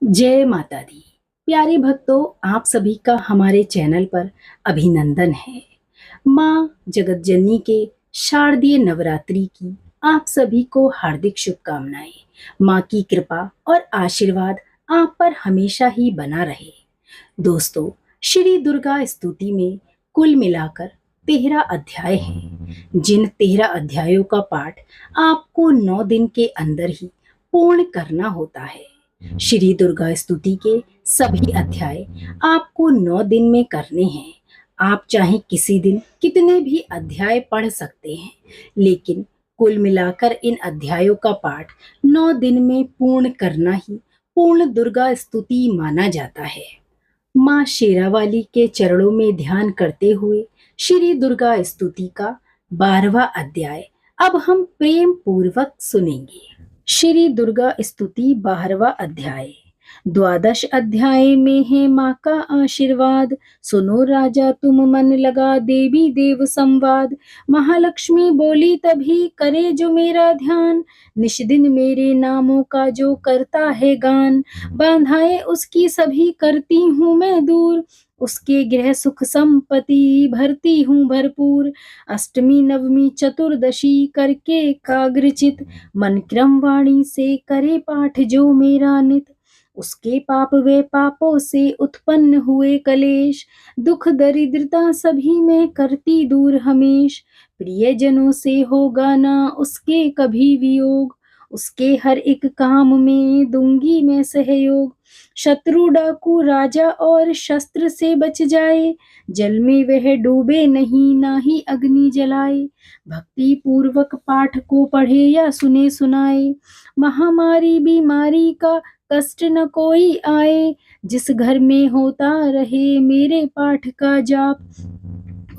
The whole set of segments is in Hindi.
जय माता दी। प्यारे भक्तों, आप सभी का हमारे चैनल पर अभिनंदन है। माँ जगत जननी के शारदीय नवरात्रि की आप सभी को हार्दिक शुभकामनाएं। माँ की कृपा और आशीर्वाद आप पर हमेशा ही बना रहे। दोस्तों, श्री दुर्गा स्तुति में कुल मिलाकर 13 अध्याय हैं। जिन 13 अध्यायों का पाठ आपको 9 दिन के अंदर ही पूर्ण करना होता है। श्री दुर्गा स्तुति के सभी अध्याय आपको 9 दिन में करने हैं। आप चाहे किसी दिन कितने भी अध्याय पढ़ सकते हैं, लेकिन कुल मिलाकर इन अध्यायों का पाठ 9 दिन में पूर्ण करना ही पूर्ण दुर्गा स्तुति माना जाता है। माँ शेरावाली के चरणों में ध्यान करते हुए श्री दुर्गा स्तुति का 12वां अध्याय अब हम प्रेम पूर्वक सुनेंगे। श्री दुर्गा स्तुति 12वां अध्याय। द्वादश अध्याय में है माँ का आशीर्वाद। सुनो राजा तुम मन लगा, देवी देव संवाद। महालक्ष्मी बोली तभी करे जो मेरा ध्यान, निश दिन मेरे नामों का जो करता है गान। बाधाएं उसकी सभी करती हूँ मैं दूर, उसके गृह सुख संपत्ति भरती हूँ भरपूर। अष्टमी नवमी चतुर्दशी करके एकाग्रचित, मन क्रम वाणी से करे पाठ जो मेरा नित। उसके पाप वे पापों से उत्पन्न हुए कलेश, दुख दरिद्रता सभी में करती दूर हमेश। प्रियजनों से होगा ना उसके कभी वियोग, उसके हर एक काम में दूंगी मैं सहयोग। शत्रु डाकू राजा और शस्त्र से बच जाए, जल में वह डूबे नहीं ना ही अग्नि जलाए। भक्ति पूर्वक पाठ को पढ़े या सुने सुनाए, महामारी बीमारी का कष्ट न कोई आए। जिस घर में होता रहे मेरे पाठ का जाप,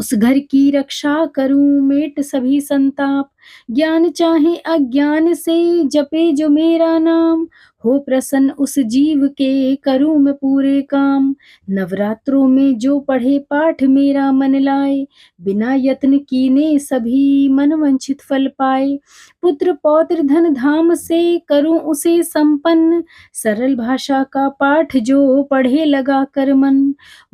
उस घर की रक्षा करूं मेट सभी संताप। ज्ञान चाहे अज्ञान से जपे जो मेरा नाम, हो प्रसन्न उस जीव के करूं मैं पूरे काम। नवरात्रों में जो पढ़े पाठ मेरा मन लाए, बिना यत्न कीने सभी मन वंचित फल पाए। पुत्र पौत्र धन धाम से करूं उसे संपन्न, सरल भाषा का पाठ जो पढ़े लगा कर मन।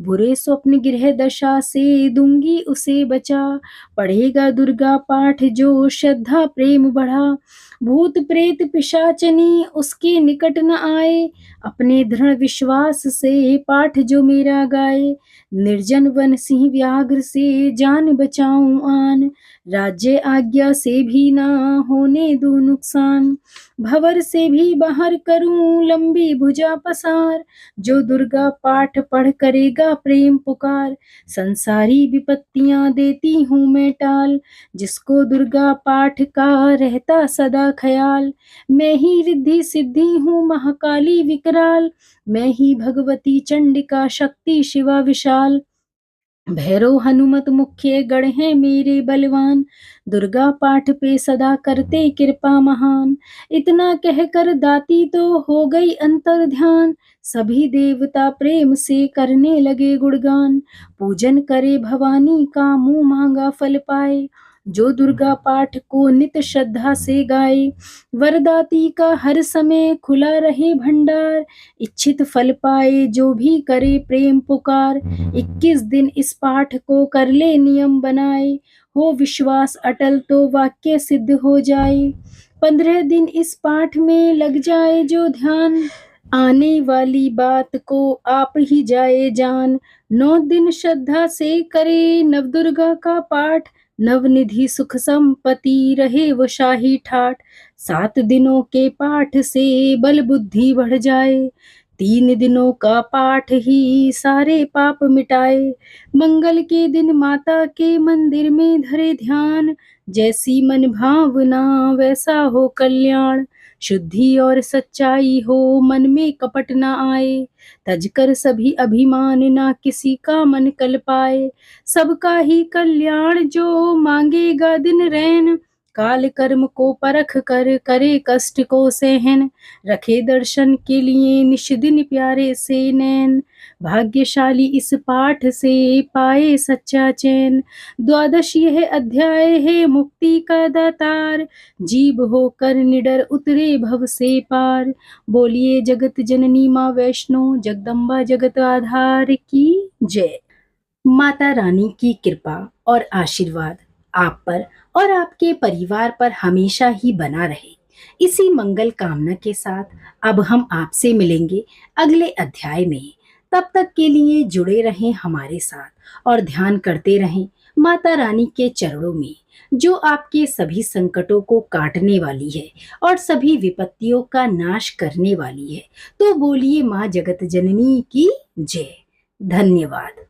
बुरे स्वप्न गृह दशा से दूंगी उसे बचा, पढ़ेगा दुर्गा पाठ जो श्रद्धा प्रेम बढ़ा। भूत प्रेत पिशाचनी उसके निकट न आए, अपने दृढ़ विश्वास से पाठ जो मेरा गाए। निर्जन वन सिंह व्याघ्र से जान बचाऊं आन, राज्य आज्ञा से भी ना होने दूं नुकसान। भंवर से भी बाहर करूं लंबी भुजा पसार, जो दुर्गा पाठ पढ़ करेगा प्रेम पुकार। संसारी विपत्तियां देती हूँ मैं टाल, जिसको दुर्गा पाठ का रहता सदा ख्याल। मैं ही रिद्धि सिद्धि हूँ महाकाली विकराल, मैं ही भगवती चंडिका शक्ति शिवा विशाल। भैरव हनुमत मुख्य गण हैं मेरे बलवान, दुर्गा पाठ पे सदा करते कृपा महान। इतना कहकर दाती तो हो गई अंतर ध्यान, सभी देवता प्रेम से करने लगे गुणगान। पूजन करे भवानी का मुंह मांगा फल पाए, जो दुर्गा पाठ को नित श्रद्धा से गाए। वरदाती का हर समय खुला रहे भंडार, इच्छित फल पाए जो भी करे प्रेम पुकार। 21 दिन इस पाठ को कर ले नियम बनाए, हो विश्वास अटल तो वाक्य सिद्ध हो जाए। 15 दिन इस पाठ में लग जाए जो ध्यान, आने वाली बात को आप ही जाए जान। 9 दिन श्रद्धा से करे नवदुर्गा का पाठ, नवनिधि सुख संपत्ति रहे वो शाही ठाठ। 7 दिनों के पाठ से बल बुद्धि बढ़ जाए, 3 दिनों का पाठ ही सारे पाप मिटाए। मंगल के दिन माता के मंदिर में धरे ध्यान, जैसी मन भावना वैसा हो कल्याण। शुद्धि और सच्चाई हो मन में कपट ना आए, तजकर सभी अभिमान ना किसी का मन कल पाए। सबका ही कल्याण जो मांगेगा दिन रैन, काल कर्म को परख कर करे कष्ट को सहन, रखे दर्शन के लिए निश दिन प्यारे से नैन। भाग्यशाली इस पाठ से पाए सच्चा चैन, द्वादश यह अध्याय है मुक्ति का दातार, जीव होकर निडर उतरे भव से पार। बोलिए जगत जननी माँ वैष्णो जगदम्बा जगत आधार की जय। माता रानी की कृपा और आशीर्वाद आप पर और आपके परिवार पर हमेशा ही बना रहे। इसी मंगल कामना के साथ अब हम आपसे मिलेंगे अगले अध्याय में। तब तक के लिए जुड़े रहें हमारे साथ और ध्यान करते रहें माता रानी के चरणों में, जो आपके सभी संकटों को काटने वाली है और सभी विपत्तियों का नाश करने वाली है। तो बोलिए माँ जगत जननी की जय। धन्यवाद।